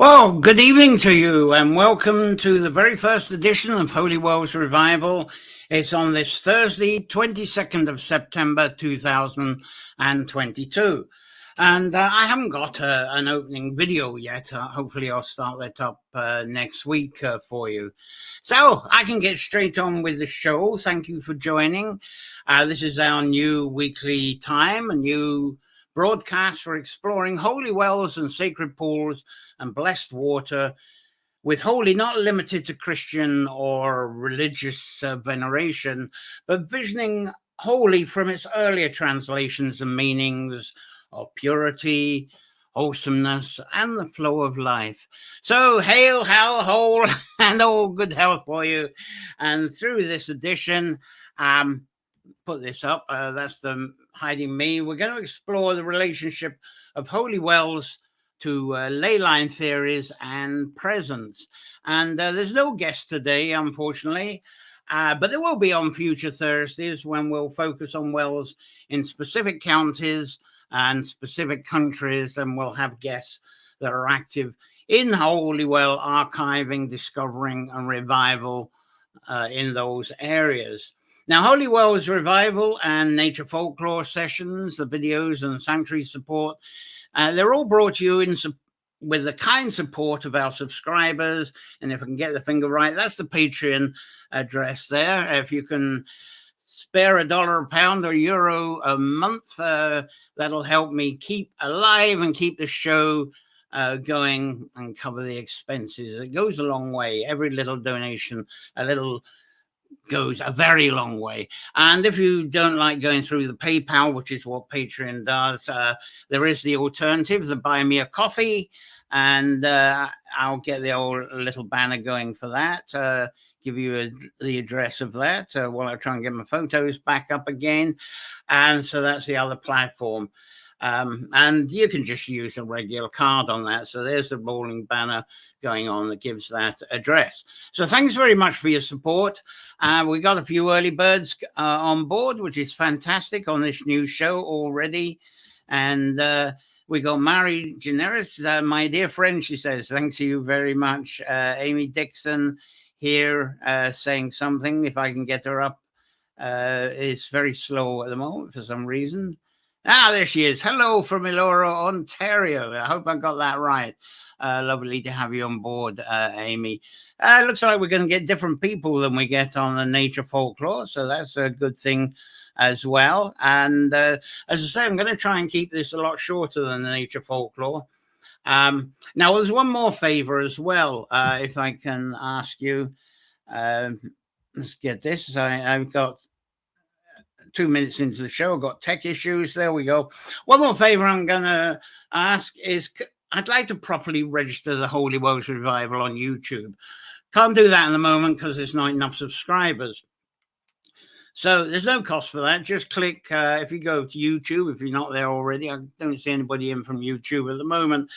Well, good evening to you and welcome to the very first edition of Holy Wells Revival. It's on this Thursday, 22nd of September 2022. And I haven't got an opening video yet. Hopefully I'll start that up next week for you. So I can get straight on with the show. Thank you for joining. This is our new weekly time, a new broadcast for exploring holy wells and sacred pools and blessed water, with holy not limited to Christian or religious veneration, but visioning holy from its earlier translations and meanings of purity, wholesomeness, and the flow of life. So hail, hail, whole, and all good health for you. And through this edition, put this up, that's them hiding me. We're going to explore the relationship of holy wells to ley line theories and presence. And there's no guest today, unfortunately, but there will be on future Thursdays when we'll focus on wells in specific counties and specific countries, and we'll have guests that are active in holy well archiving, discovering, and revival in those areas. Now, Holy Wells Revival and Nature Folklore sessions, the videos and sanctuary support, they're all brought to you with the kind support of our subscribers. And if I can get the finger right, that's the Patreon address there. If you can spare $1, a pound, or euro a month, that'll help me keep alive and keep the show going and cover the expenses. It goes a long way. Every little donation, goes a very long way. And if you don't like going through the PayPal, which is what Patreon does, there is the alternative, the Buy Me a Coffee, and I'll get the old little banner going for that. Give you the address of that while I try and get my photos back up again. And so that's the other platform. And you can just use a regular card on that. So there's the rolling banner going on that gives that address. So thanks very much for your support. We got a few early birds on board, which is fantastic on this new show already. And we got Mary Generis, my dear friend, she says, thanks to you very much. Amy Dixon here saying something, if I can get her up. It's very slow at the moment for some reason. There she is. Hello from Elora, Ontario. I hope I got that right. Lovely to have you on board, Amy. Looks like we're going to get different people than we get on the Nature Folklore, so that's a good thing as well. And as I say, I'm going to try and keep this a lot shorter than the Nature Folklore. Now, there's one more favor as well, if I can ask you. Let's get this. I've got 2 minutes into the show. I've got tech issues. There we go. One more favor I'm going to ask is I'd like to properly register the Holy Wells Revival on YouTube. Can't do that in the moment because there's not enough subscribers. So there's no cost for that. Just click, if you go to YouTube, if you're not there already, I don't see anybody in from YouTube at the moment,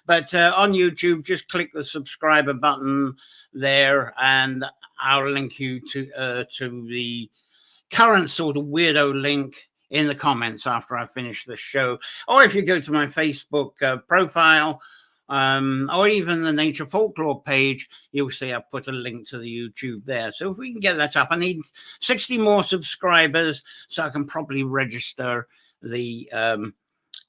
but on YouTube, just click the subscriber button there and I'll link you to the current sort of weirdo link in the comments after I finish the show. Or if you go to my Facebook profile or even the Nature Folklore page, you'll see I put a link to the YouTube there. So if we can get that up, I need 60 more subscribers so I can properly register the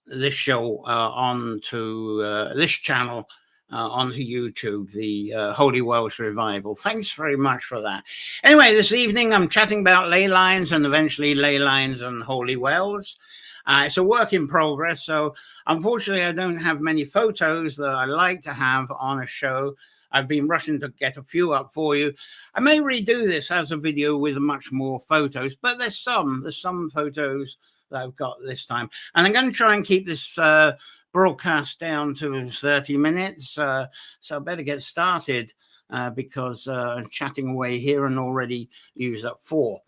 this show onto this channel onto YouTube, the Holy Wells Revival. Thanks very much for that. Anyway, this evening I'm chatting about ley lines and eventually ley lines and holy wells. It's a work in progress, so unfortunately I don't have many photos that I like to have on a show. I've been rushing to get a few up for you. I may redo this as a video with much more photos, but there's some photos that I've got this time. And I'm going to try and keep this broadcast down to 30 minutes. So I better get started because I'm chatting away here and already used up 4.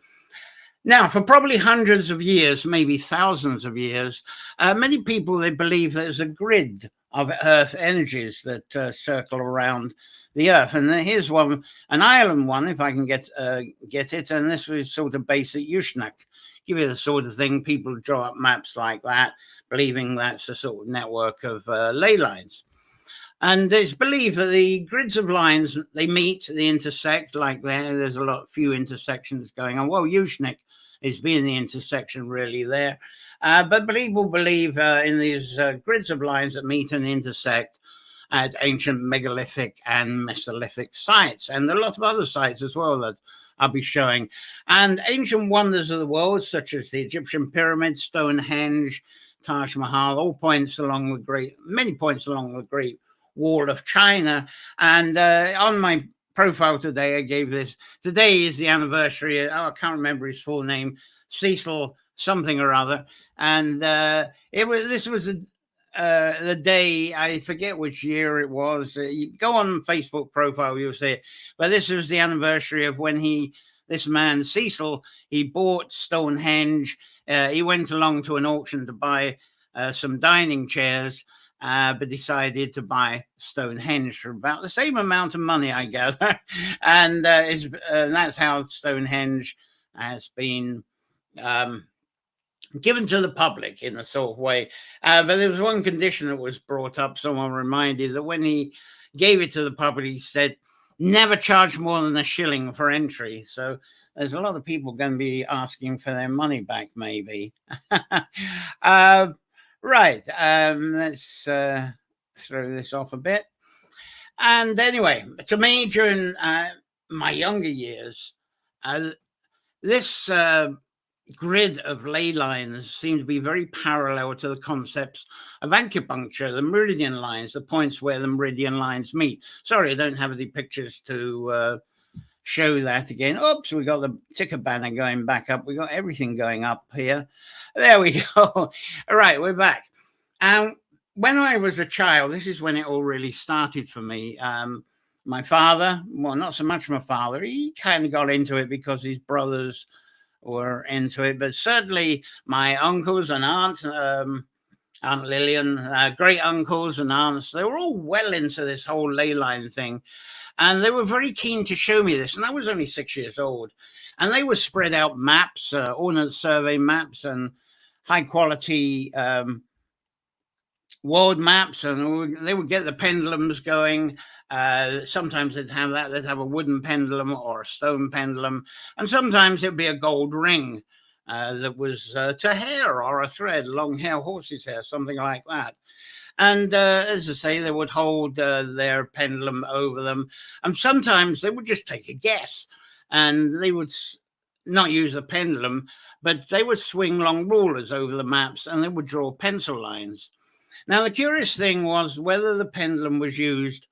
Now, for probably hundreds of years, maybe thousands of years, many people, they believe there's a grid of Earth energies that circle around the Earth. And here's one, an island one, if I can get it. And this was sort of based at Ushnak. Give you the sort of thing, people draw up maps like that, believing that's a sort of network of ley lines. And it's believed that the grids of lines, they meet, they intersect, like there's a few intersections going on. Well, Ushnik is being the intersection really there. But people believe in these grids of lines that meet and intersect at ancient megalithic and Mesolithic sites, and a lot of other sites as well that I'll be showing. And ancient wonders of the world, such as the Egyptian pyramids, Stonehenge, Taj Mahal, many points along the Great Wall of China. And on my profile today, I gave this. Today is the anniversary. I can't remember his full name, Cecil something or other. And this was the day, I forget which year it was. You go on Facebook profile, you'll see it. But this was the anniversary of when this man Cecil, he bought Stonehenge. He went along to an auction to buy some dining chairs, but decided to buy Stonehenge for about the same amount of money, I gather. And that's how Stonehenge has been given to the public in a sort of way. But there was one condition that was brought up. Someone reminded that when he gave it to the public, he said, never charge more than a shilling for entry. So there's a lot of people going to be asking for their money back, maybe. Right. Let's throw this off a bit. And anyway, to me, during my younger years, this grid of ley lines seem to be very parallel to the concepts of acupuncture, the meridian lines, the points where the meridian lines meet. Sorry, I don't have any pictures to show that again. Oops, we got the ticker banner going back up. We got everything going up here. There we go. All right, we're back. When I was a child, this is when it all really started for me. My father, well, not so much my father, he kind of got into it because his brothers were into it, but certainly my uncles and aunts, Aunt Lillian, great uncles and aunts, they were all well into this whole ley line thing. And they were very keen to show me this. And I was only 6 years old. And they would spread out maps, ordnance survey maps and high quality world maps. And they would get the pendulums going. Sometimes they'd have a wooden pendulum or a stone pendulum. And sometimes it'd be a gold ring that was to hair or a thread, long hair, horse's hair, something like that. And as I say, they would hold their pendulum over them. And sometimes they would just take a guess. And they would not use a pendulum, but they would swing long rulers over the maps and they would draw pencil lines. Now, the curious thing was whether the pendulum was used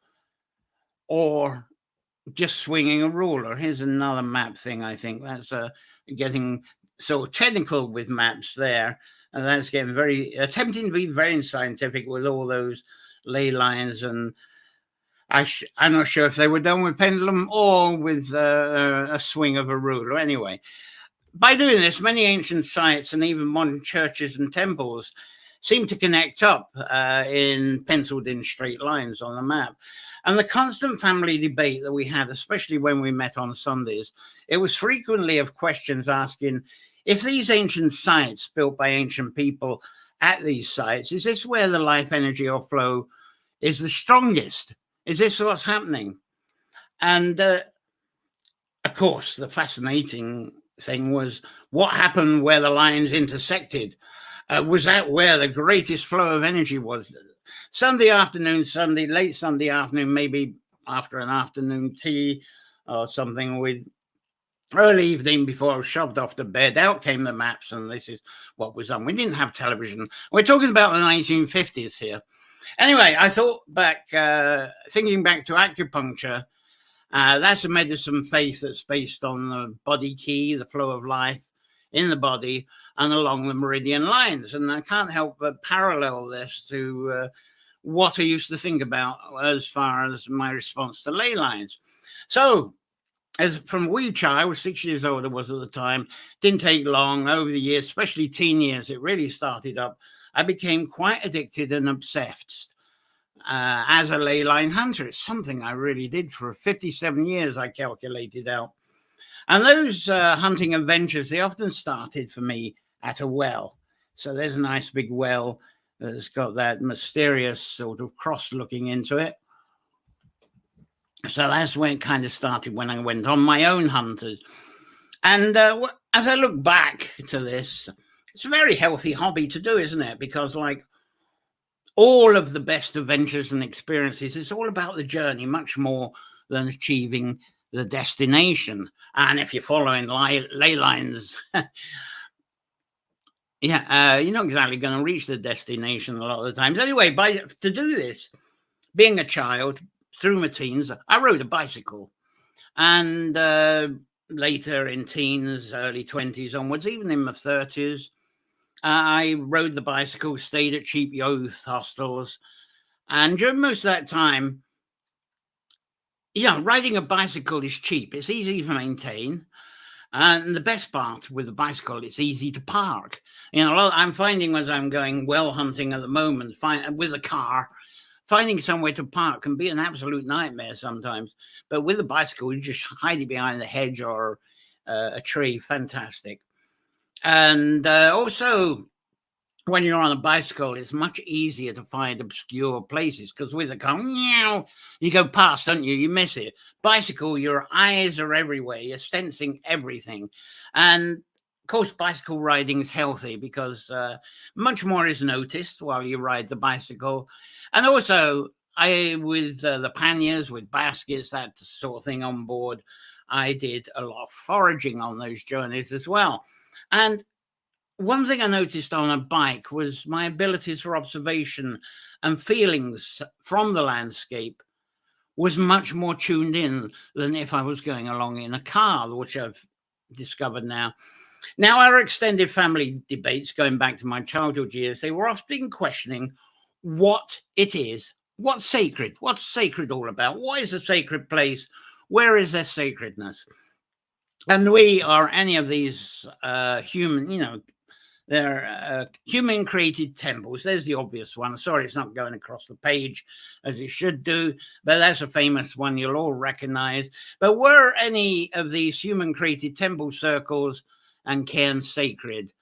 or just swinging a ruler. Here's another map thing, I think. That's getting so technical with maps there. And that's getting attempting to be very scientific with all those ley lines. And I'm not sure if they were done with pendulum or with a swing of a ruler. Anyway, by doing this, many ancient sites and even modern churches and temples seem to connect up in penciled in straight lines on the map. And the constant family debate that we had, especially when we met on Sundays, it was frequently of questions asking, if these ancient sites built by ancient people at these sites, is this where the life energy or flow is the strongest? Is this what's happening? And of course, the fascinating thing was what happened where the lines intersected. Was that where the greatest flow of energy was? Sunday afternoon, late Sunday afternoon, maybe after an afternoon tea or something, with early evening before I was shoved off to bed, out came the maps, and this is what was on. We didn't have television. We're talking about the 1950s here. Anyway, I thought back, thinking back to acupuncture, that's a medicine faith that's based on the body key, the flow of life in the body and along the meridian lines. And I can't help but parallel this to what I used to think about as far as my response to ley lines. So, as from a wee child, I was 6 years old, I was at the time, didn't take long over the years, especially teen years, it really started up. I became quite addicted and obsessed as a ley line hunter. It's something I really did for 57 years, I calculated out. And those hunting adventures, they often started for me at a well. So there's a nice big well It's got that mysterious sort of cross looking into it. So that's when it kind of started, when I went on my own hunters. And as I look back to this, it's a very healthy hobby to do, isn't it? Because like all of the best adventures and experiences, it's all about the journey, much more than achieving the destination. And if you're following ley lines, yeah, you're not exactly going to reach the destination a lot of the times. Anyway, to do this, being a child, through my teens, I rode a bicycle. And later in teens, early 20s onwards, even in my 30s, I rode the bicycle, stayed at cheap youth hostels. And during most of that time, riding a bicycle is cheap. It's easy to maintain. And the best part with the bicycle, it's easy to park. I'm finding as I'm going well hunting at the moment, with a car, finding somewhere to park can be an absolute nightmare sometimes. But with a bicycle, you just hide it behind a hedge or a tree. Fantastic. And also, when you're on a bicycle, it's much easier to find obscure places, because with a car, you go past, don't you? You miss it. Bicycle, your eyes are everywhere. You're sensing everything. And of course, bicycle riding is healthy because much more is noticed while you ride the bicycle. And also, with the panniers, with baskets, that sort of thing on board, I did a lot of foraging on those journeys as well. And one thing I noticed on a bike was my abilities for observation and feelings from the landscape was much more tuned in than if I was going along in a car, which I've discovered now. Now, our extended family debates, going back to my childhood years, they were often questioning what it is, what's sacred all about, what is a sacred place, where is their sacredness? And we are any of these human, they're human-created temples. There's the obvious one. Sorry, it's not going across the page as it should do, but that's a famous one you'll all recognize. But were any of these human-created temple circles and cairns sacred,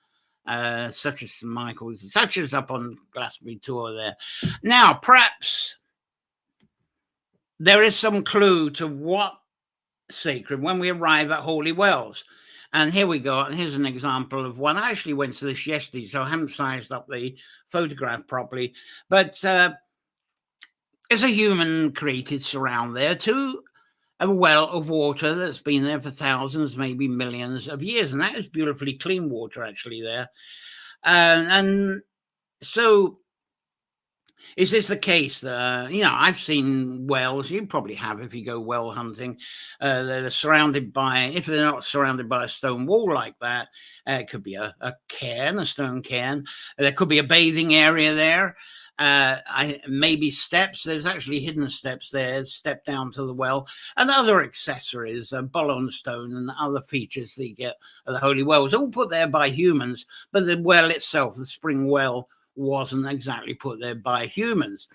such as St. Michael's, such as up on Glastonbury Tour there? Now, perhaps there is some clue to what sacred when we arrive at Holy Wells. And here we go. And here's an example of one. I actually went to this yesterday, so I haven't sized up the photograph properly. But it's a human-created surround there to a well of water that's been there for thousands, maybe millions of years. And that is beautifully clean water, actually, there. And so is this the case? I've seen wells. You probably have if you go well hunting. They're surrounded by, if they're not surrounded by a stone wall like that, it could be a cairn, a stone cairn. There could be a bathing area there. Maybe steps. There's actually hidden steps there, step down to the well, and other accessories, bolon stone and other features that you get at the holy wells, all put there by humans. But the well itself, the spring well, wasn't exactly put there by humans.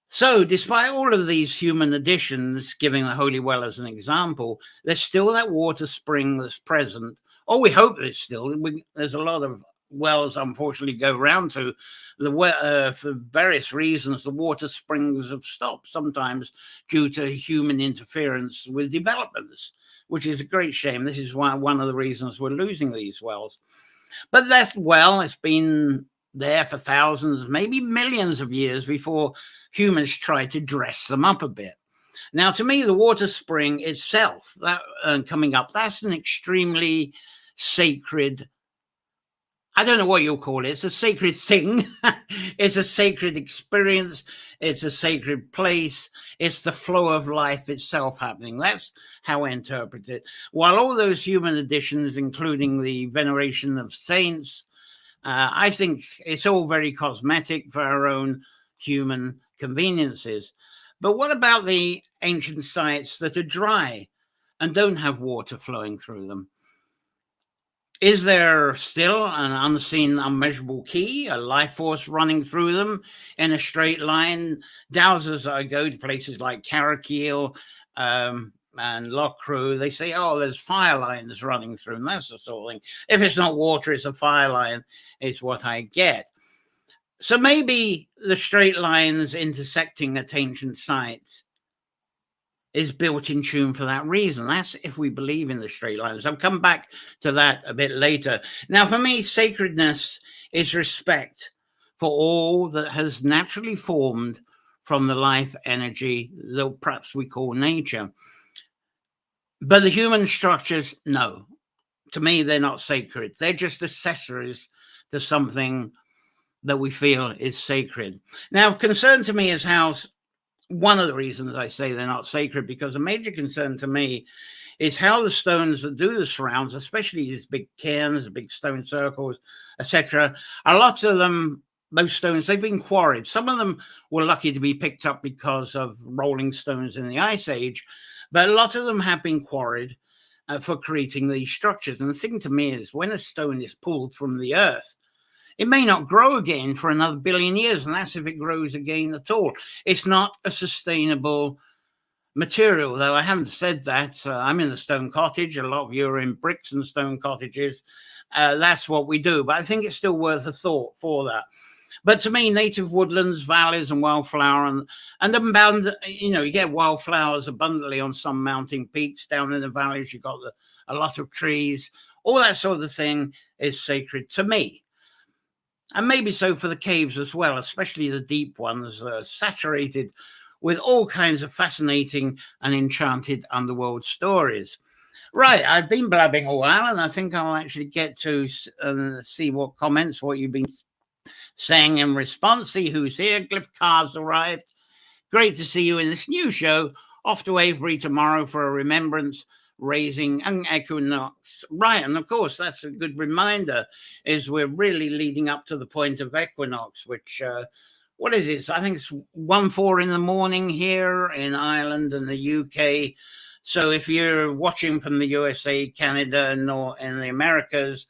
So despite all of these human additions, giving the holy well as an example, there's still that water spring that's present. Or we hope there's still. There's a lot of wells, unfortunately, go round to the for various reasons. The water springs have stopped, sometimes due to human interference with developments, which is a great shame. This is one of the reasons we're losing these wells. But that well, it's been there for thousands, maybe millions of years before humans tried to dress them up a bit. Now, to me, the water spring itself, that coming up, that's an extremely sacred, I don't know what you'll call it. It's a sacred thing. It's a sacred experience. It's a sacred place. It's the flow of life itself happening. That's how I interpret it. While all those human additions, including the veneration of saints, I think it's all very cosmetic for our own human conveniences. But what about the ancient sites that are dry and don't have water flowing through them? Is there still an unseen, unmeasurable key, a life force running through them in a straight line? Dowsers, I go to places like Carrickeel and Loughcrew, they say, oh, there's fire lines running through them. That's the sort of thing. If it's not water, it's a fire line, is what I get. So maybe the straight lines intersecting at ancient sites is built in tune for that reason. That's if we believe in the straight lines. I'll come back to that a bit later. Now, for me, sacredness is respect for all that has naturally formed from the life energy that perhaps we call nature. But the human structures, no. To me, they're not sacred. They're just accessories to something that we feel is sacred. Now, concern to me is how one of the reasons I say they're not sacred, because a major concern to me is how the stones that do the surrounds, especially these big cairns, big stone circles, etc., a lot of them, those stones, they've been quarried. Some of them were lucky to be picked up because of rolling stones in the Ice Age, but a lot of them have been quarried for creating these structures. And the thing to me is when a stone is pulled from the earth, it may not grow again for another billion years, and that's if it grows again at all. It's not a sustainable material, though I haven't said that. I'm in a stone cottage. A lot of you are in bricks and stone cottages. That's what we do, but I think it's still worth a thought for that. But to me, native woodlands, valleys, and wildflower, and you get wildflowers abundantly on some mountain peaks. Down in the valleys, you've got a lot of trees. All that sort of thing is sacred to me. And maybe so for the caves as well, especially the deep ones, saturated with all kinds of fascinating and enchanted underworld stories. Right, I've been blabbing a while, and I think I'll actually get to see what you've been saying in response. See who's here. Glyph Carr's arrived. Great to see you in this new show. Off to Avebury tomorrow for a remembrance raising and equinox. Right, and of course, that's a good reminder, is we're really leading up to the point of equinox, which, what is it? I think it's 1:04 in the morning here in Ireland and the UK. So if you're watching from the USA, Canada, and in the Americas,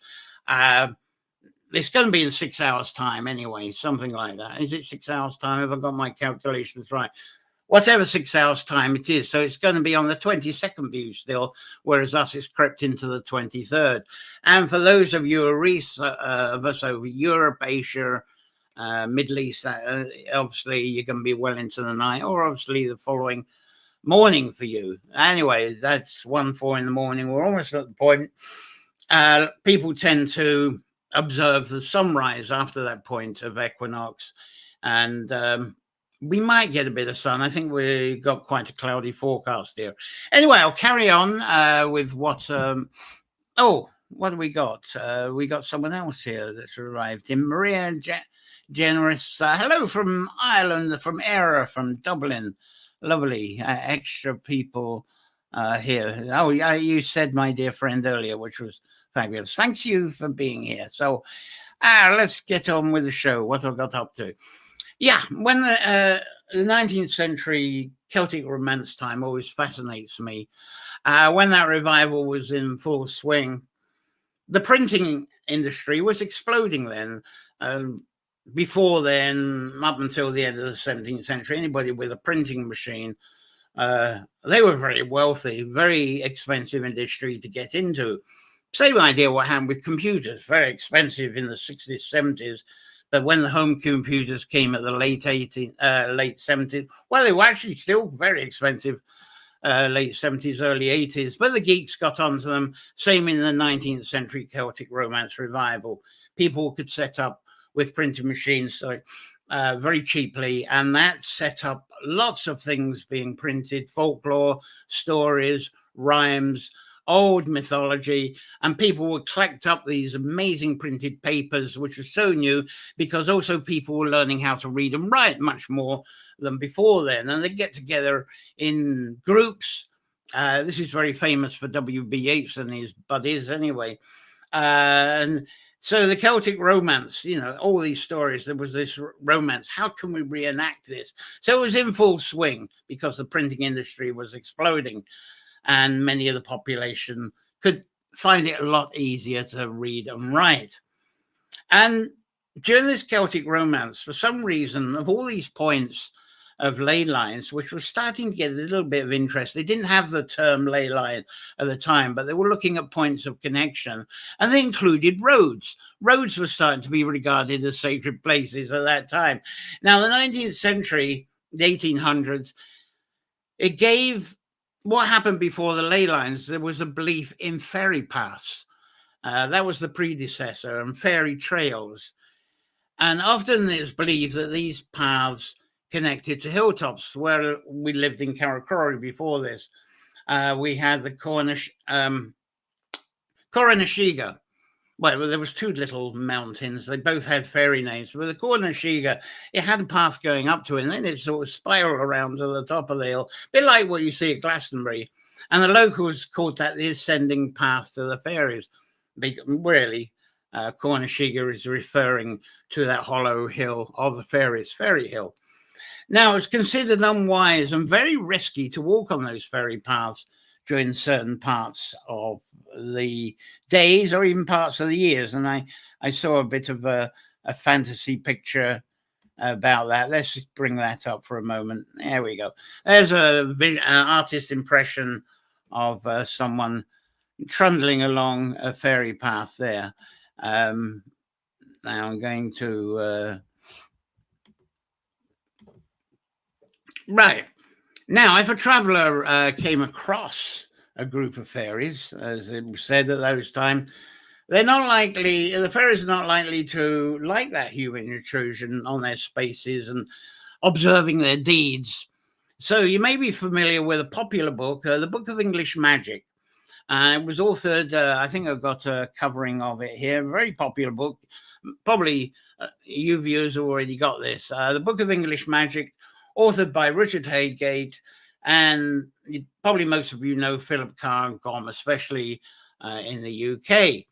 it's going to be in 6 hours' time anyway, something like that. Is it 6 hours' time? Have I got my calculations right? Whatever 6 hours' time it is. So it's going to be on the 22nd view still, whereas us, it's crept into the 23rd. And for those of you of us over Europe, Asia, Middle East, obviously you're going to be well into the night, or obviously the following morning for you. Anyway, that's 1:04 in the morning. We're almost at the point. People tend to observe the sunrise after that point of equinox, and we might get a bit of sun. I think we got quite a cloudy forecast here. Anyway, I'll carry on with what. What do we got? We got someone else here that's arrived in. Maria Generous. Hello from Ireland, from Era, from Dublin. Lovely. Extra people here. Oh, yeah, you said, my dear friend, earlier, which was fabulous. Thanks you for being here. So let's get on with the show. What I got up to. Yeah, when the 19th century Celtic Romance time always fascinates me. When that revival was in full swing, the printing industry was exploding then. Before then, up until the end of the 17th century, anybody with a printing machine, they were very wealthy, very expensive industry to get into. Same idea what happened with computers, very expensive in the 60s, 70s. But when the home computers came at the late 70s, well, they were actually still very expensive, late 70s, early 80s. But the geeks got onto them. Same in the 19th century Celtic Romance revival. People could set up with printing machines very cheaply, and that set up lots of things being printed: folklore, stories, rhymes, old mythology, and people would collect up these amazing printed papers, which was so new because also people were learning how to read and write much more than before then, and they get together in groups. This is very famous for W.B. Yeats and his buddies anyway. And so the Celtic Romance, all these stories, there was this romance. How can we reenact this? So it was in full swing because the printing industry was exploding, and many of the population could find it a lot easier to read and write. And during this Celtic Romance, for some reason, of all these points of ley lines, which was starting to get a little bit of interest. They didn't have the term ley line at the time, but they were looking at points of connection, and they included roads. Roads were starting to be regarded as sacred places at that time. Now, the 19th century, the 1800s, it gave what happened before the ley lines. There was a belief in ferry paths. That was the predecessor, and ferry trails. And often it's believed that these paths connected to hilltops. Where we lived in Karakori before this, we had the Koronashiga. Well, there was two little mountains. They both had fairy names. But the Koronashiga, it had a path going up to it, and then it sort of spiraled around to the top of the hill, a bit like what you see at Glastonbury. And the locals called that the ascending path to the fairies. Really, Koronashiga is referring to that hollow hill of the fairies, Fairy Hill. Now, it's considered unwise and very risky to walk on those ferry paths during certain parts of the days or even parts of the years. And I saw a bit of a fantasy picture about that. Let's just bring that up for a moment. There we go. There's an artist impression of someone trundling along a ferry path there. Now I'm going to... Right. Now, if a traveller came across a group of fairies, as it was said at those times, the fairies are not likely to like that human intrusion on their spaces and observing their deeds. So you may be familiar with a popular book, the Book of English Magic. It was authored, I think I've got a covering of it here, a very popular book. Probably you viewers already got this. The Book of English Magic, authored by Richard Haygate, and probably most of you know Philip Carr-Gomm, especially in the UK.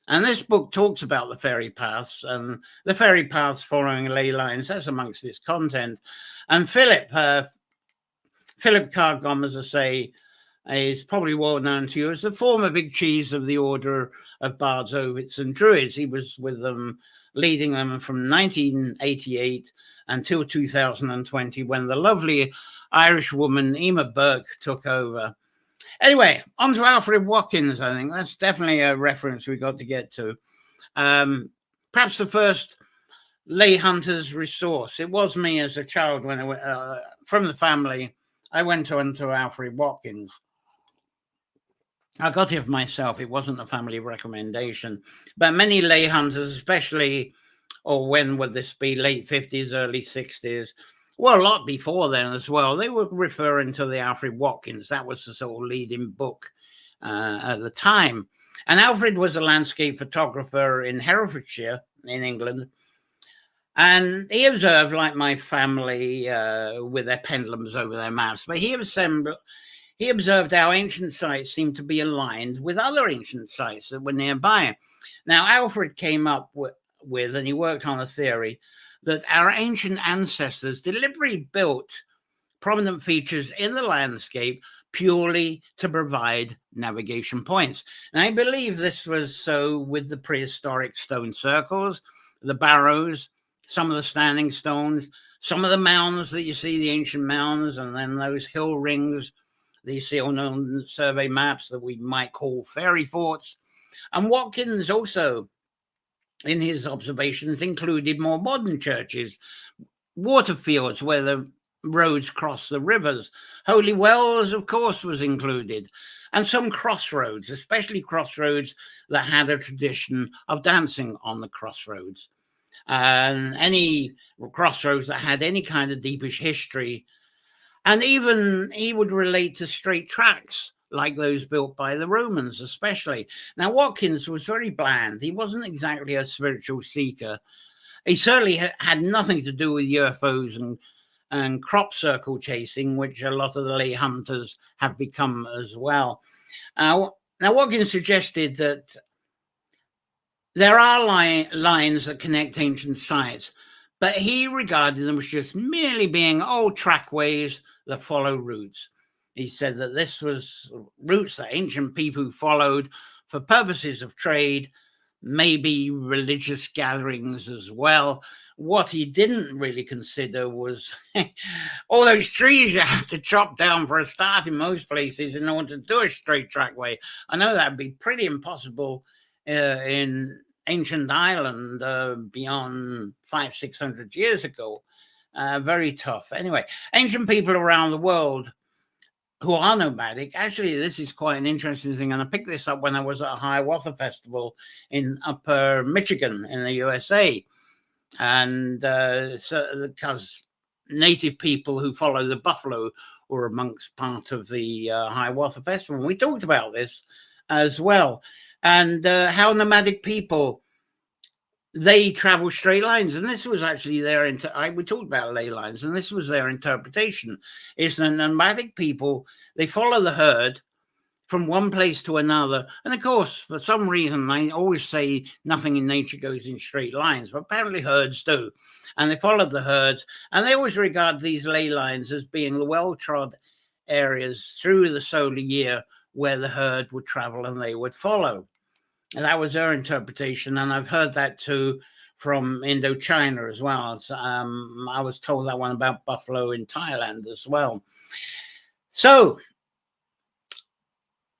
And this book talks about the fairy paths and the fairy paths following ley lines. That's amongst its content. And Philip Carr-Gomm, as I say, is probably well known to you as the former big cheese of the Order of Bards, Ovids and Druids. He was with them, leading them from 1988 until 2020, when the lovely Irish woman Emma Burke took over. Anyway, on to Alfred Watkins. I think that's definitely a reference we got to get to. Perhaps the first lay hunters resource. It was me as a child when I went from the family. I went on to Alfred Watkins. I got it for myself. It wasn't a family recommendation. But many lay hunters, especially, or when would this be, late 50s, early 60s, well, a lot before then as well, they were referring to the Alfred Watkins. That was the sort of leading book at the time. And Alfred was a landscape photographer in Herefordshire, in England. And he observed, like my family, with their pendulums over their mouths, but he observed how ancient sites seemed to be aligned with other ancient sites that were nearby. Now, Alfred came up with, and he worked on a theory, that our ancient ancestors deliberately built prominent features in the landscape purely to provide navigation points. And I believe this was so with the prehistoric stone circles, the barrows, some of the standing stones, some of the mounds that you see, the ancient mounds, and then those hill rings that you see on survey maps that we might call fairy forts. And Watkins also, in his observations, included more modern churches, water fields where the roads cross the rivers. Holy wells, of course, was included. And some crossroads, especially crossroads that had a tradition of dancing on the crossroads. And any crossroads that had any kind of deepish history. And even he would relate to straight tracks, like those built by the Romans, especially. Now, Watkins was very bland. He wasn't exactly a spiritual seeker. He certainly had nothing to do with UFOs and crop circle chasing, which a lot of the lay hunters have become as well. Now, Watkins suggested that there are lines that connect ancient sites, but he regarded them as just merely being old trackways that follow routes. He said that this was routes that ancient people followed for purposes of trade, maybe religious gatherings as well. What he didn't really consider was all those trees you have to chop down for a start in most places in order to do a straight trackway. I know that'd be pretty impossible in ancient Ireland beyond 500-600 years ago. Very tough. Anyway, ancient people around the world who are nomadic, actually, this is quite an interesting thing. And I picked this up when I was at a Hiawatha festival in Upper Michigan in the USA. And so, because native people who follow the buffalo were amongst part of the Hiawatha festival. And we talked about this as well. And how nomadic people, they travel straight lines. And this was actually we talked about ley lines, and this was their interpretation. Is the nomadic people, they follow the herd from one place to another. And of course, for some reason, I always say nothing in nature goes in straight lines, but apparently herds do. And they followed the herds, and they always regard these ley lines as being the well-trod areas through the solar year where the herd would travel and they would follow. And that was their interpretation. And I've heard that too from Indochina as well. I was told that one about buffalo in Thailand as well. So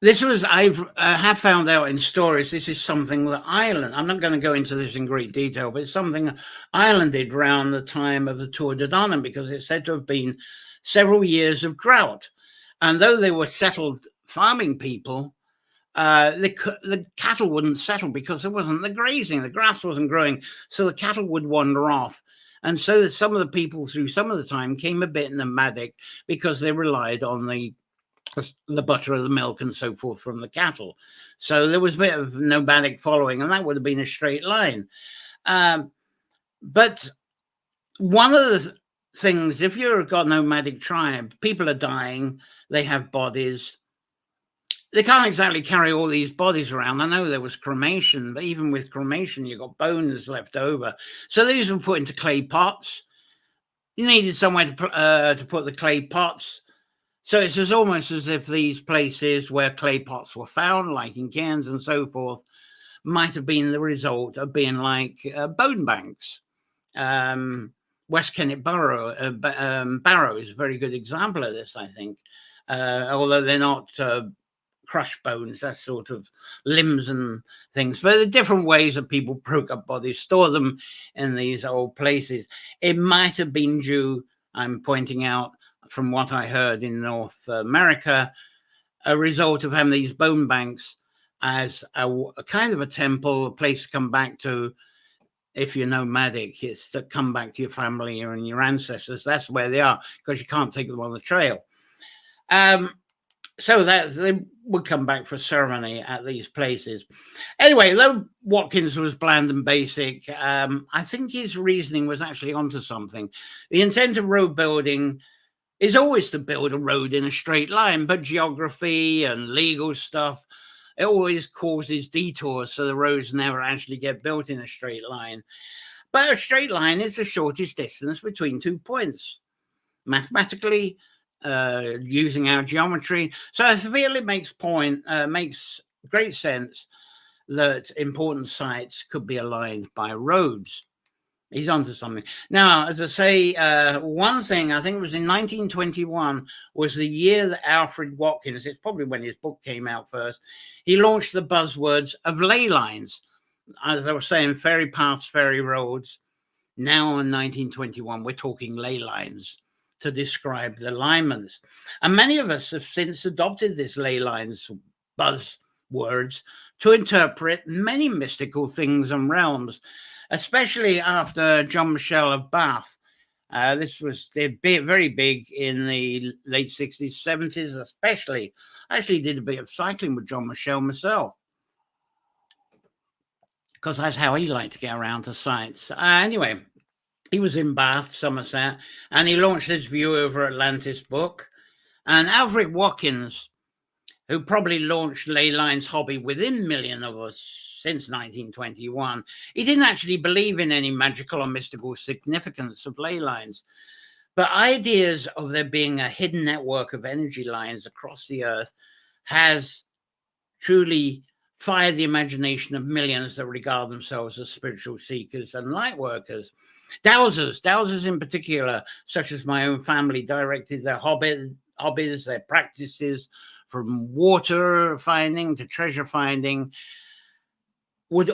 this was, I have found out in stories, this is something that Ireland, I'm not going to go into this in great detail, but it's something Ireland did around the time of the Tour de Danann, because it's said to have been several years of drought. And though they were settled farming people, the cattle wouldn't settle because there wasn't the grazing, the grass wasn't growing, so the cattle would wander off. And so some of the people through some of the time came a bit nomadic because they relied on the butter, the milk, and so forth from the cattle. So there was a bit of nomadic following, and that would have been a straight line. But one of the things, if you've got a nomadic tribe, people are dying, they have bodies. They can't exactly carry all these bodies around. I know there was cremation, but even with cremation, you got bones left over. So these were put into clay pots. You needed somewhere to put the clay pots. So it's almost as if these places where clay pots were found, like in Cairns and so forth, might have been the result of being like bone banks. West Kennet Barrow is a very good example of this, I think. Although they're not crushed bones, that's sort of limbs and things. But the different ways that people broke up bodies, store them in these old places. It might have been due, I'm pointing out, from what I heard in North America, a result of having these bone banks as a kind of a temple, a place to come back to. If you're nomadic, it's to come back to your family and your ancestors. That's where they are, because you can't take them on the trail. So that they would come back for ceremony at these places. Anyway, though Watkins was bland and basic, I think his reasoning was actually onto something. The intent of road building is always to build a road in a straight line, but geography and legal stuff, it always causes detours, so the roads never actually get built in a straight line. But a straight line is the shortest distance between 2 points, mathematically, using our geometry. So I feel it makes great sense that important sites could be aligned by roads. He's onto something. Now, as I say, one thing, I think it was in 1921, was the year that Alfred Watkins, it's probably when his book came out first, he launched the buzzwords of ley lines. As I was saying, ferry paths, ferry roads. Now in 1921, we're talking ley lines to describe the alignments. And many of us have since adopted this ley lines buzzwords to interpret many mystical things and realms, especially after John Michell of Bath. This was very big in the late 60s, 70s, especially. I actually did a bit of cycling with John Michell myself, because that's how he liked to get around to sites. Anyway, he was in Bath, Somerset, and he launched his View Over Atlantis book. And Alfred Watkins, who probably launched ley lines hobby within million of us since 1921, he didn't actually believe in any magical or mystical significance of ley lines. But ideas of there being a hidden network of energy lines across the earth has truly fired the imagination of millions that regard themselves as spiritual seekers and light workers. Dowsers in particular, such as my own family, directed their hobbies, their practices, from water finding to treasure finding, would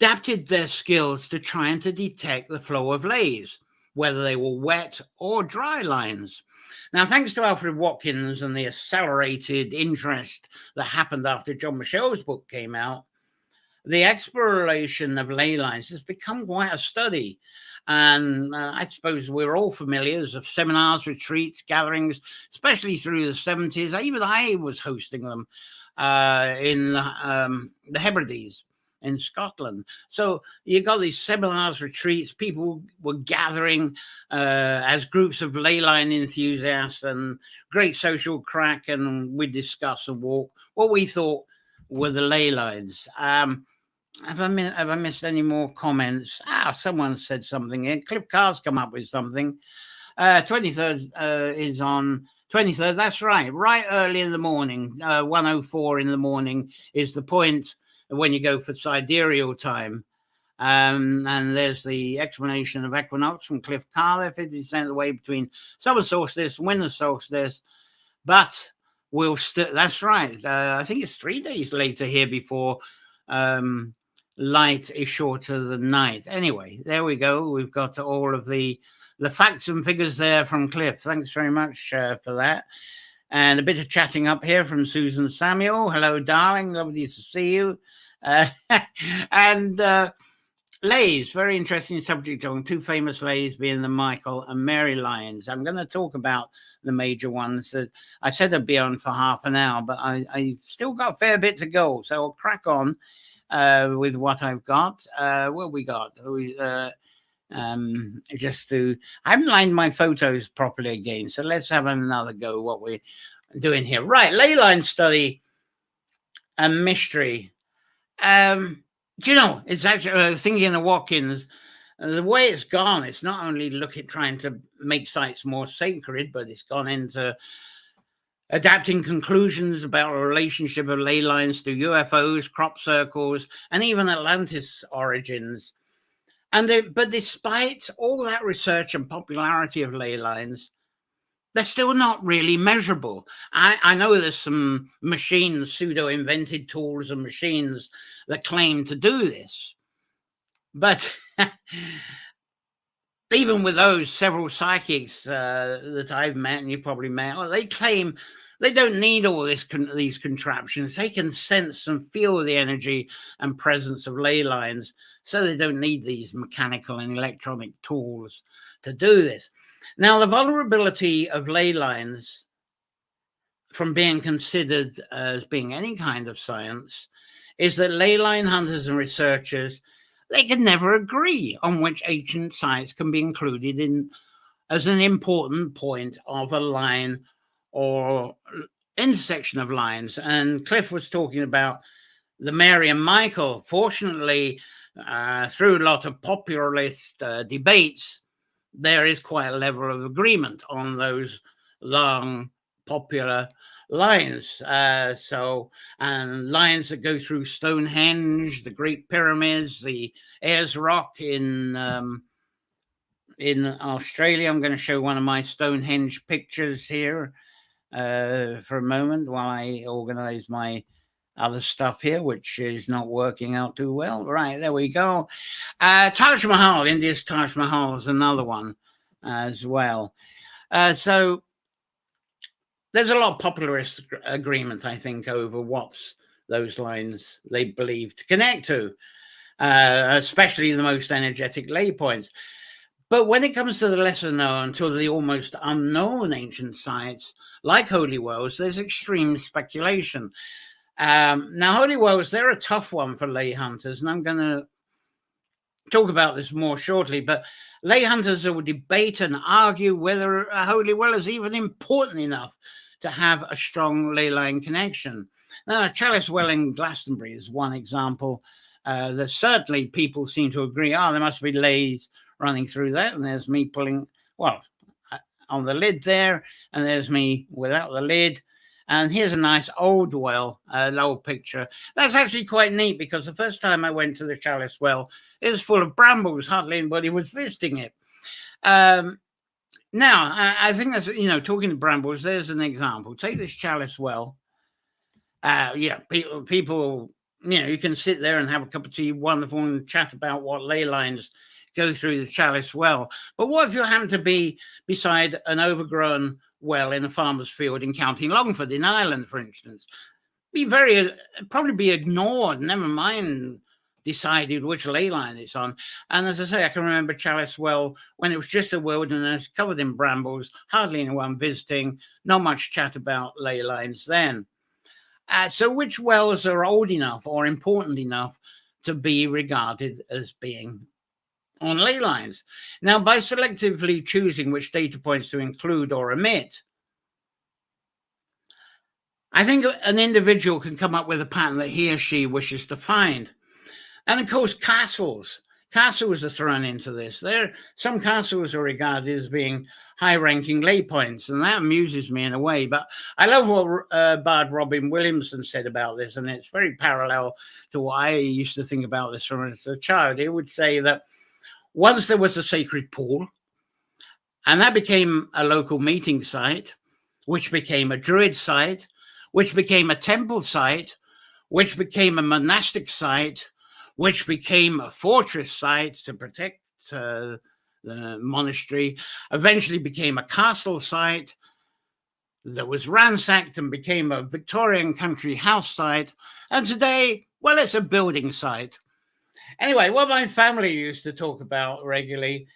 adapted their skills to trying to detect the flow of lays, whether they were wet or dry lines. Now, thanks to Alfred Watkins and the accelerated interest that happened after John Michel's book came out, the exploration of ley lines has become quite a study. And I suppose we're all familiar of seminars, retreats, gatherings, especially through the 70s. Even I was hosting them in the Hebrides in Scotland. So you got these seminars, retreats, people were gathering as groups of ley line enthusiasts, and great social crack, and we discuss and walk what we thought were the ley lines. Have I missed any more comments? Someone said something here. Cliff Carr's come up with something. 23rd is on 23rd. That's right. Right early in the morning. 1:04 in the morning is the point when you go for sidereal time. And there's the explanation of equinox from Cliff Carr. They're 50% of the way between summer solstice and winter solstice. But we'll still, that's right. I think it's 3 days later here before light is shorter than night. Anyway, there we go. We've got all of the facts and figures there from Cliff. Thanks very much for that. And a bit of chatting up here from Susan Samuel. Hello, darling. Lovely to see you. And lays, very interesting subject on 2 famous lays being the Michael and Mary lines. I'm going to talk about the major ones. I said I'd be on for half an hour, but I still got a fair bit to go. So I'll crack on with what I've got. What we got? I haven't lined my photos properly again, so let's have another go what we're doing here. Right, ley line study and mystery. It's actually thinking of Watkins, the way it's gone, it's not only trying to make sites more sacred, but it's gone into adapting conclusions about a relationship of ley lines to UFOs, crop circles, and even Atlantis origins. But despite all that research and popularity of ley lines, they're still not really measurable. I know there's some machines, pseudo-invented tools and machines that claim to do this. But even with those, several psychics that I've met, and you probably met, they claim they don't need all these contraptions. They can sense and feel the energy and presence of ley lines, so they don't need these mechanical and electronic tools to do this. Now, the vulnerability of ley lines from being considered as being any kind of science is that ley line hunters and researchers, they can never agree on which ancient sites can be included in as an important point of a line or intersection of lines. And Cliff was talking about the Mary and Michael. Fortunately, through a lot of populist debates, there is quite a level of agreement on those long popular lines. And lines that go through Stonehenge, the Great Pyramids, the Ayers Rock in Australia. I'm going to show one of my Stonehenge pictures here for a moment while I organize my other stuff here, which is not working out too well. Right, there we go. Taj Mahal, India's Taj Mahal is another one as well. So there's a lot of popularist agreement, I think, over what's those lines they believe to connect to, especially the most energetic ley points. But when it comes to the lesser known, to the almost unknown ancient sites, like holy wells, there's extreme speculation. Now, holy wells, they're a tough one for ley hunters, and I'm going to talk about this more shortly, but lay hunters will debate and argue whether a holy well is even important enough to have a strong ley line connection. Now, a Chalice well in Glastonbury is one example that certainly people seem to agree, there must be lays running through that, and there's me pulling, on the lid there, and there's me without the lid. And here's a nice old well, an old picture. That's actually quite neat because the first time I went to the Chalice Well, it was full of brambles. Hardly anybody was visiting it. Now, I think that's, talking to brambles, there's an example. Take this Chalice Well. People, you can sit there and have a cup of tea, wonderful, and chat about what ley lines go through the Chalice Well. But what if you happen to be beside an overgrown well in a farmer's field in County Longford in Ireland, for instance? Probably be ignored, never mind decided which ley line it's on. And as I say, I can remember Chalice Well when it was just a wilderness covered in brambles, hardly anyone visiting, not much chat about ley lines then. So which wells are old enough or important enough to be regarded as being on ley lines? Now, by selectively choosing which data points to include or omit, I think an individual can come up with a pattern that he or she wishes to find. And of course, castles are thrown into this. Some castles are regarded as being high-ranking ley points, and that amuses me in a way. But I love what Bard Robin Williamson said about this, and it's very parallel to what I used to think about this from as a child. He would say that once there was a sacred pool, and that became a local meeting site, which became a druid site, which became a temple site, which became a monastic site, which became a fortress site to protect the monastery, eventually became a castle site that was ransacked and became a Victorian country house site. And today, well, it's a building site. Anyway, what my family used to talk about regularly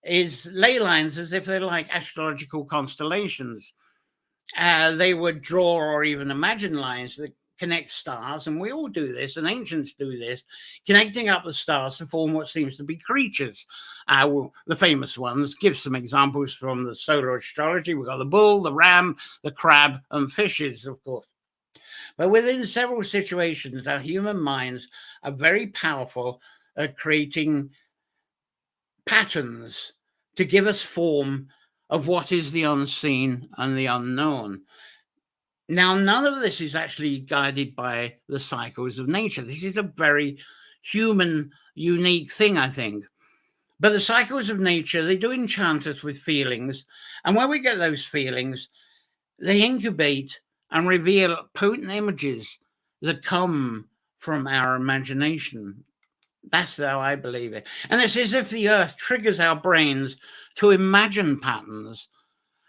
is ley lines as if they're like astrological constellations. They would draw or even imagine lines that connect stars, and we all do this, and ancients do this, connecting up the stars to form what seems to be creatures. The famous ones, give some examples from the solar astrology. We've got the bull, the ram, the crab, and fishes, of course. But within several situations, our human minds are very powerful at creating patterns to give us form of what is the unseen and the unknown. Now, none of this is actually guided by the cycles of nature. This is a very human, unique thing, I think. But the cycles of nature, they do enchant us with feelings. And when we get those feelings, they incubate and reveal potent images that come from our imagination. That's how I believe it. And it's as if the earth triggers our brains to imagine patterns,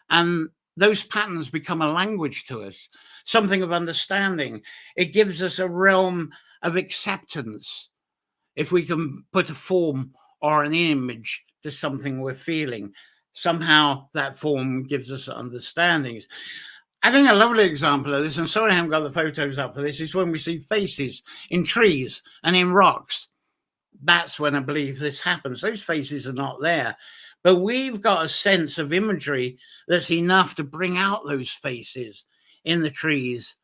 and those patterns become a language to us, something of understanding. It gives us a realm of acceptance if we can put a form or an image to something we're feeling. Somehow that form gives us understandings. I think a lovely example of this, I'm sorry I haven't got the photos up for this, is when we see faces in trees and in rocks. That's when I believe this happens. Those faces are not there, but we've got a sense of imagery that's enough to bring out those faces in the trees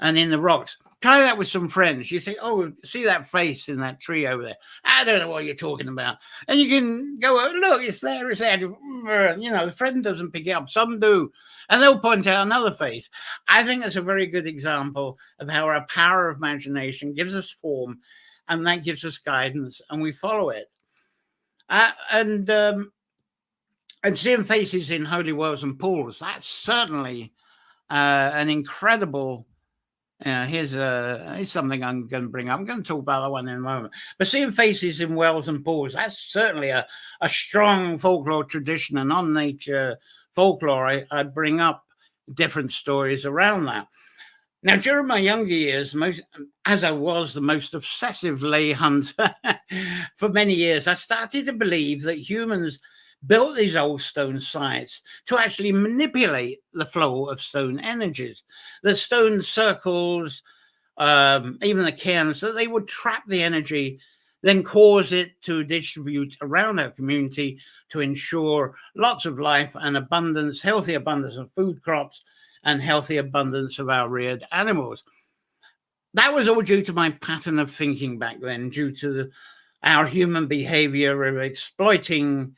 and in the rocks. Try that with some friends. You say, oh, see that face in that tree over there? I don't know what you're talking about. And you can go, oh, look, it's there, it's there. The friend doesn't pick it up. Some do. And they'll point out another face. I think that's a very good example of how our power of imagination gives us form, and that gives us guidance, and we follow it. And seeing faces in holy wells and pools, that's certainly an incredible. Here's something I'm going to bring up. I'm going to talk about that one in a moment. But seeing faces in wells and pools, that's certainly a strong folklore tradition, and on nature folklore, I bring up different stories around that. Now, during my younger years, as I was the most obsessive ley hunter for many years, I started to believe that humans built these old stone sites to actually manipulate the flow of stone energies. The stone circles, even the cairns, that they would trap the energy, then cause it to distribute around our community to ensure lots of life and abundance, healthy abundance of food crops, and healthy abundance of our reared animals. That was all due to my pattern of thinking back then, due to our human behavior of exploiting,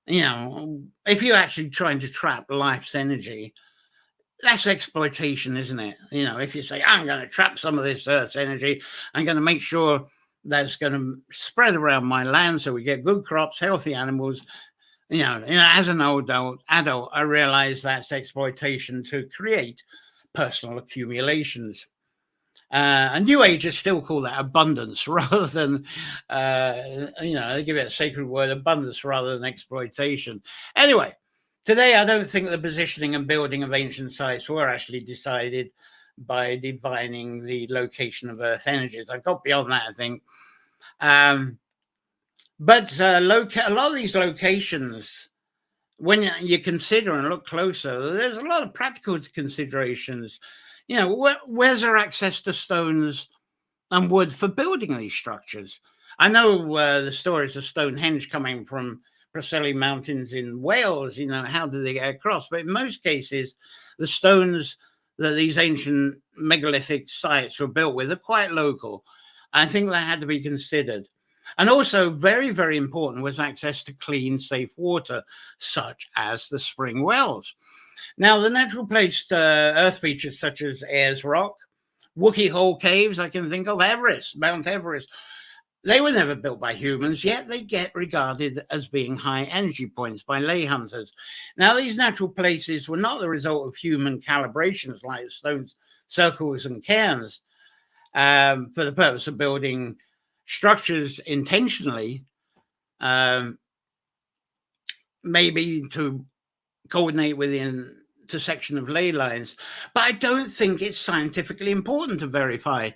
if you're actually trying to trap life's energy, that's exploitation, isn't it? You know, if you say, I'm going to trap some of this Earth's energy, I'm going to make sure that's going to spread around my land so we get good crops, healthy animals. As an adult, I realize that's exploitation to create personal accumulations. And New Agers still call that abundance rather than, they give it a sacred word, abundance, rather than exploitation. Anyway, today I don't think the positioning and building of ancient sites were actually decided by divining the location of Earth energies. I've got beyond that, I think. But a lot of these locations, when you consider and look closer, there's a lot of practical considerations. Where's our access to stones and wood for building these structures? I know the stories of Stonehenge coming from Preseli Mountains in Wales, how do they get across? But in most cases, the stones that these ancient megalithic sites were built with are quite local. I think that had to be considered. And also, very, very important was access to clean, safe water, such as the spring wells. Now, the natural placed earth features such as Ayers Rock, Wookey Hole Caves, I can think of, Mount Everest, they were never built by humans, yet they get regarded as being high energy points by ley hunters. Now, these natural places were not the result of human calibrations like stones, circles, and cairns for the purpose of building structures intentionally, maybe to coordinate with the intersection of ley lines. But I don't think it's scientifically important to verify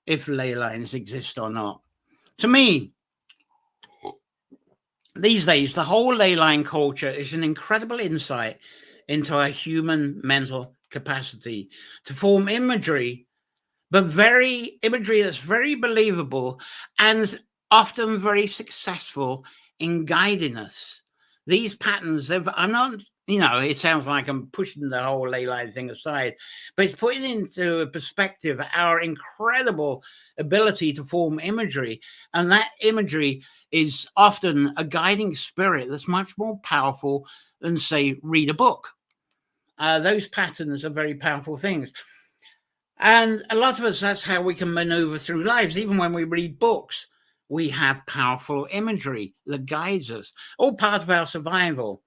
if ley lines exist or not. To me, these days, the whole ley line culture is an incredible insight into our human mental capacity to form imagery, but imagery that's very believable and often very successful in guiding us. These patterns, I'm not, it sounds like I'm pushing the whole ley line thing aside, but it's putting into perspective our incredible ability to form imagery. And that imagery is often a guiding spirit that's much more powerful than, say, read a book. Those patterns are very powerful things. And a lot of us, that's how we can maneuver through lives. Even when we read books, we have powerful imagery that guides us, all part of our survival.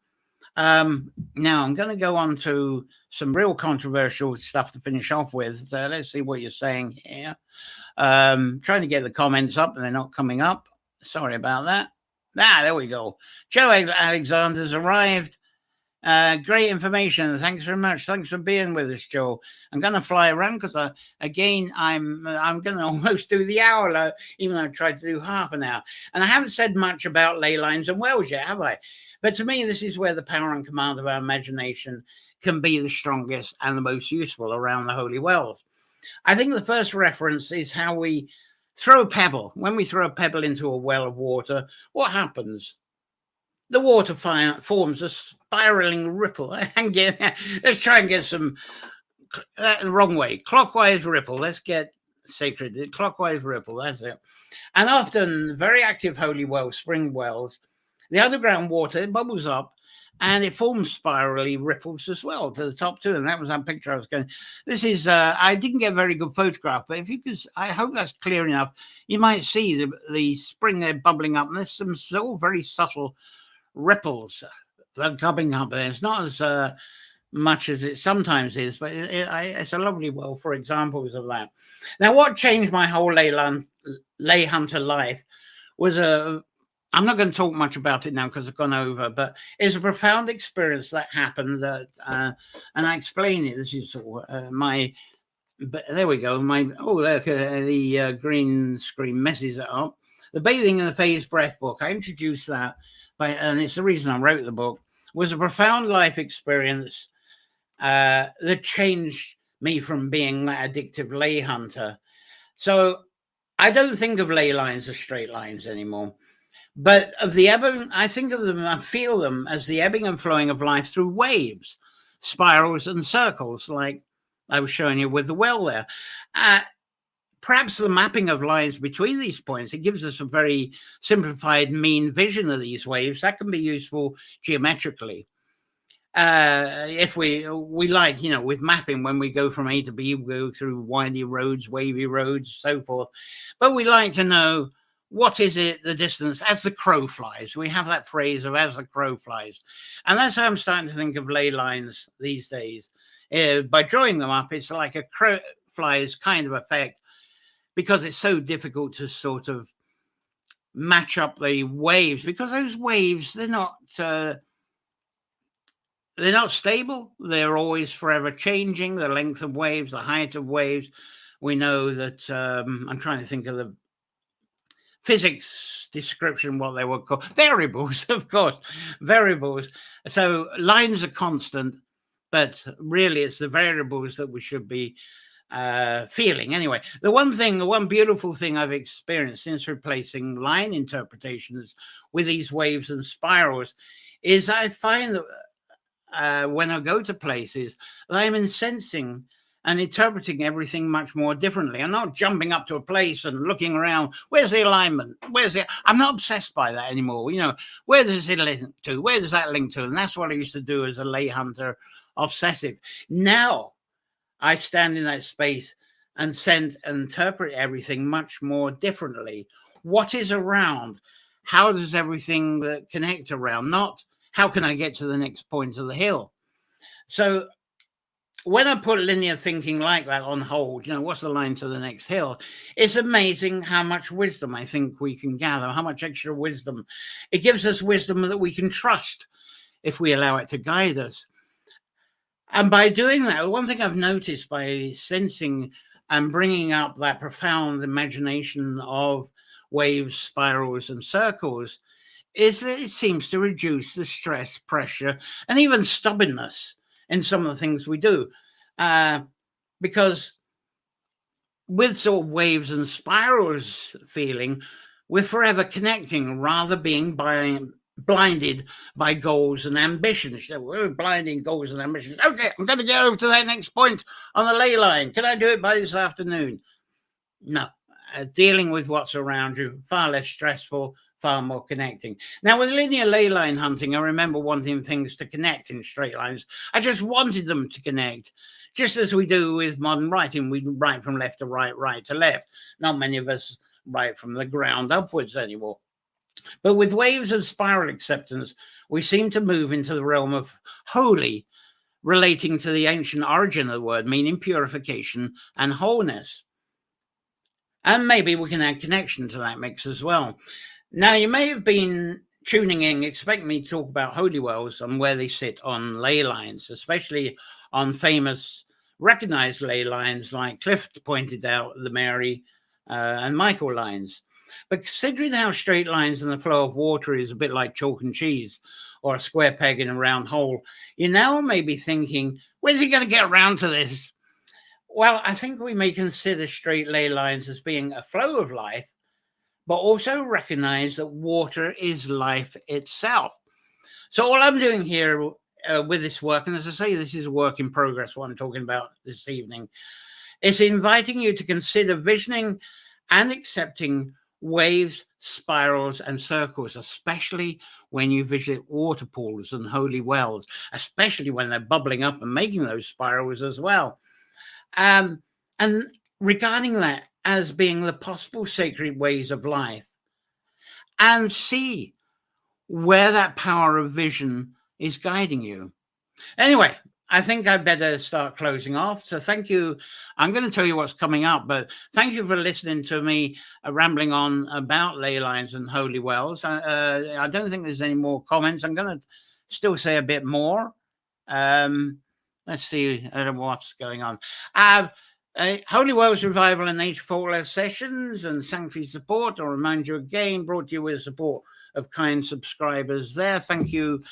Now, I'm going to go on to some real controversial stuff to finish off with. So let's see what you're saying here. Trying to get the comments up, and they're not coming up. Sorry about that. There we go. Joe Alexander's arrived. Great information. Thanks very much. Thanks for being with us, Joe. I'm going to fly around because, I'm going to almost do the hour, even though I tried to do half an hour. And I haven't said much about ley lines and wells yet, have I? But to me, this is where the power and command of our imagination can be the strongest and the most useful around the holy wells. I think the first reference is how we throw a pebble. When we throw a pebble into a well of water, what happens? The water forms a spiraling ripple. Let's try and get some wrong way. Clockwise ripple. Let's get sacred. Clockwise ripple. That's it. And often very active holy wells, spring wells, the underground water, it bubbles up and it forms spirally ripples as well to the top too. And that was that picture I was going. This is, I didn't get a very good photograph, but if you could, I hope that's clear enough. You might see the spring there bubbling up. And there's some so very subtle ripples that are coming up there. It's not as much as it sometimes is, but it's a lovely well for examples of that. Now, what changed my whole ley hunter life was I'm not going to talk much about it now because I've gone over, but it's a profound experience that happened that, and I explain it. This is but there we go. Look, the green screen messes it up. The Bathing in the Phase Breath book, I introduced that, and it's the reason I wrote the book, was a profound life experience that changed me from being that addictive ley hunter. So I don't think of ley lines as straight lines anymore, but of the ebbing, I think of them, I feel them as the ebbing and flowing of life through waves, spirals and circles, like I was showing you with the well there. Perhaps the mapping of lines between these points, it gives us a very simplified mean vision of these waves that can be useful geometrically. if we like, with mapping, when we go from A to B, we go through windy roads, wavy roads, so forth. But we like to know, what is it, the distance as the crow flies? We have that phrase of as the crow flies. And that's how I'm starting to think of ley lines these days. By drawing them up, it's like a crow flies kind of effect, because it's so difficult to sort of match up the waves, because those waves, they're not stable. They're always forever changing. The length of waves, the height of waves. We know that, I'm trying to think of the physics description, what they were called. Variables, of course, variables. So lines are constant, but really it's the variables that we should be feeling. Anyway, the one beautiful thing I've experienced since replacing line interpretations with these waves and spirals is I find that when I go to places, I'm sensing and interpreting everything much more differently. I'm not jumping up to a place and looking around. Where's the alignment? I'm not obsessed by that anymore. Where does it link to? Where does that link to? And that's what I used to do as a lay hunter, obsessive. Now I stand in that space and interpret everything much more differently. What is around? How does everything that connect around? Not how can I get to the next point of the hill? So when I put linear thinking like that on hold, what's the line to the next hill? It's amazing how much wisdom I think we can gather, how much extra wisdom. It gives us wisdom that we can trust if we allow it to guide us. And by doing that, one thing I've noticed by sensing and bringing up that profound imagination of waves, spirals, and circles is that it seems to reduce the stress, pressure, and even stubbornness in some of the things we do. Because with sort of waves and spirals feeling, we're forever connecting rather being blinded by goals and ambitions. We're blinding goals and ambitions. Okay, I'm going to get over to that next point on the ley line. Can I do it by this afternoon? No. Dealing with what's around you, far less stressful, far more connecting. Now, with linear ley line hunting, I remember wanting things to connect in straight lines. I just wanted them to connect, just as we do with modern writing. We write from left to right, right to left. Not many of us write from the ground upwards anymore. But with waves and spiral acceptance, we seem to move into the realm of holy, relating to the ancient origin of the word, meaning purification and wholeness. And maybe we can add connection to that mix as well. Now, you may have been tuning in, expect me to talk about holy wells and where they sit on ley lines, especially on famous, recognized ley lines like Cliff pointed out, the Mary and Michael lines. But considering how straight lines and the flow of water is a bit like chalk and cheese or a square peg in a round hole, you now may be thinking, where's he going to get around to this? Well, I think we may consider straight ley lines as being a flow of life, but also recognize that water is life itself. So all I'm doing here with this work, and as I say, this is a work in progress, what I'm talking about this evening, is inviting you to consider visioning and accepting waves, spirals, and circles, especially when you visit water pools and holy wells, especially when they're bubbling up and making those spirals as well. And regarding that as being the possible sacred ways of life, and see where that power of vision is guiding you. Anyway, I think I'd better start closing off. So thank you. I'm going to tell you what's coming up, but thank you for listening to me rambling on about ley lines and holy wells. I don't think there's any more comments. I'm going to still say a bit more. Let's see what's going on. Holy Wells Revival and Nature Folklore Sessions and Sanctuary Support. I'll remind you again, brought to you with support of kind subscribers there. Thank you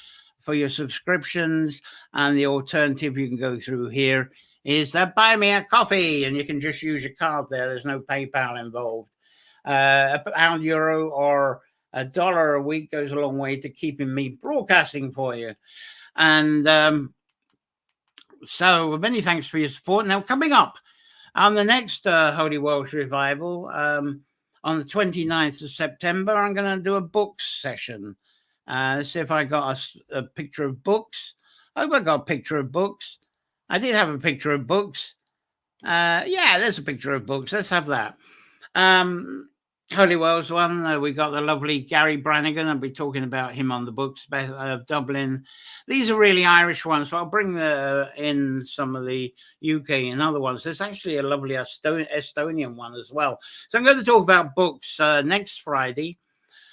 for your subscriptions. And the alternative you can go through here is that buy me a coffee, and you can just use your card there. There's no PayPal involved. £1, euro, or $1 a week goes a long way to keeping me broadcasting for you. And so many thanks for your support. Now, coming up on the next Holy Wells Revival, on the 29th of September, I'm going to do a book session. Let's see if I got a picture of books. I hope I got a picture of books. I did have a picture of books. Yeah, there's a picture of books. Let's have that. Holy Wells one, we got the lovely Gary Brannigan. I'll be talking about him on the books of Dublin. These are really Irish ones, so I'll bring in some of the UK and other ones. There's actually a lovely Estonian one as well. So I'm going to talk about books next Friday.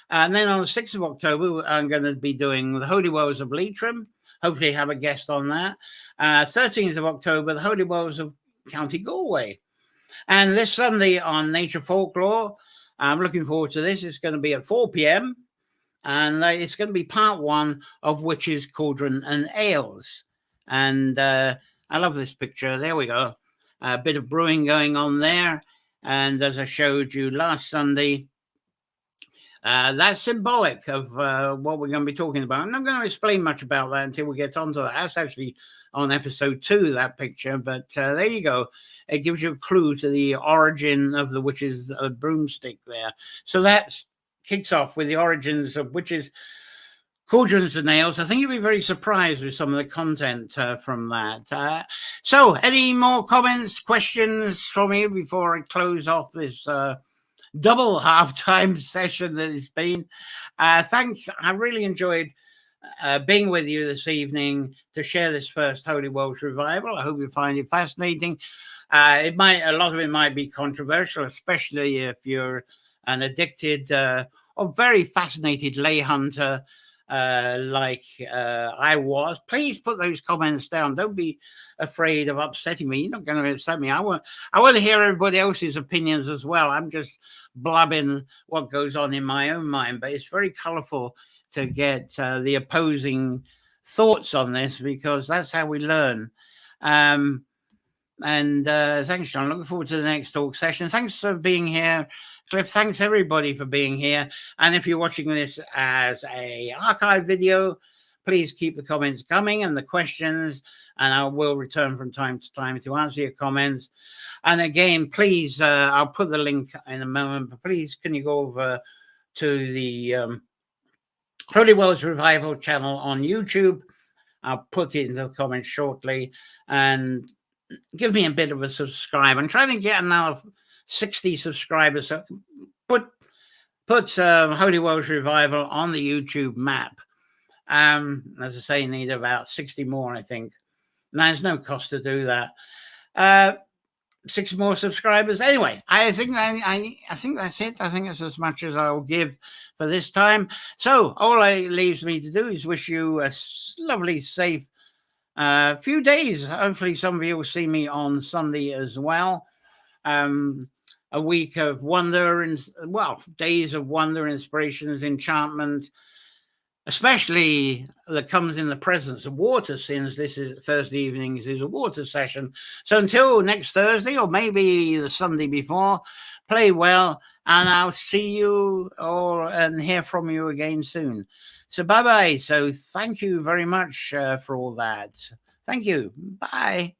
And then on the 6th of October, I'm going to be doing the Holy Wells of Leitrim. Hopefully have a guest on that. 13th of October, the Holy Wells of County Galway. And this Sunday on Nature Folklore, I'm looking forward to this. It's going to be at 4 p.m. And it's going to be part 1 of Witches, Cauldron and Ales. And I love this picture. There we go. A bit of brewing going on there. And as I showed you last Sunday, that's symbolic of what we're going to be talking about. I'm not going to explain much about that until we get onto that. That's actually on episode 2, that picture. But there you go. It gives you a clue to the origin of the witch's broomstick there. So that kicks off with the origins of witches, cauldrons and nails. I think you'll be very surprised with some of the content from that. So any more comments, questions from you before I close off this double halftime session that it's been? Thanks. I really enjoyed being with you this evening to share this first Holy Welsh revival. I hope you find it fascinating. A lot of it might be controversial, especially if you're an addicted or very fascinated lay hunter like I was. Please put those comments down. Don't be afraid of upsetting me. You're not going to upset me. I want to hear everybody else's opinions as well. I'm just blabbing what goes on in my own mind, but it's very colorful to get the opposing thoughts on this, because that's how we learn. And thanks, John. Looking forward to the next talk session. Thanks for being here, Cliff. Thanks everybody for being here. And if you're watching this as a archive video, please keep the comments coming and the questions, and I will return from time to time to answer your comments. And again, please, I'll put the link in a moment, but please, can you go over to the Holy Wells Revival channel on YouTube? I'll put it in the comments shortly, and give me a bit of a subscribe. I'm trying to get another 60 subscribers. So put Holy Welsh Revival on the YouTube map. As I say, need about 60 more, I think. Now, there's no cost to do that. 6 more subscribers. Anyway, I think that's it. I think that's as much as I'll give for this time. So all it leaves me to do is wish you a lovely, safe few days. Hopefully some of you will see me on Sunday as well. A week of wonder and, well, days of wonder, inspirations, enchantment, especially that comes in the presence of water, since this is Thursday evenings is a water session. So until next Thursday, or maybe the Sunday before, play well, and I'll see you all and hear from you again soon. So bye-bye. So thank you very much for all that. Thank you. Bye.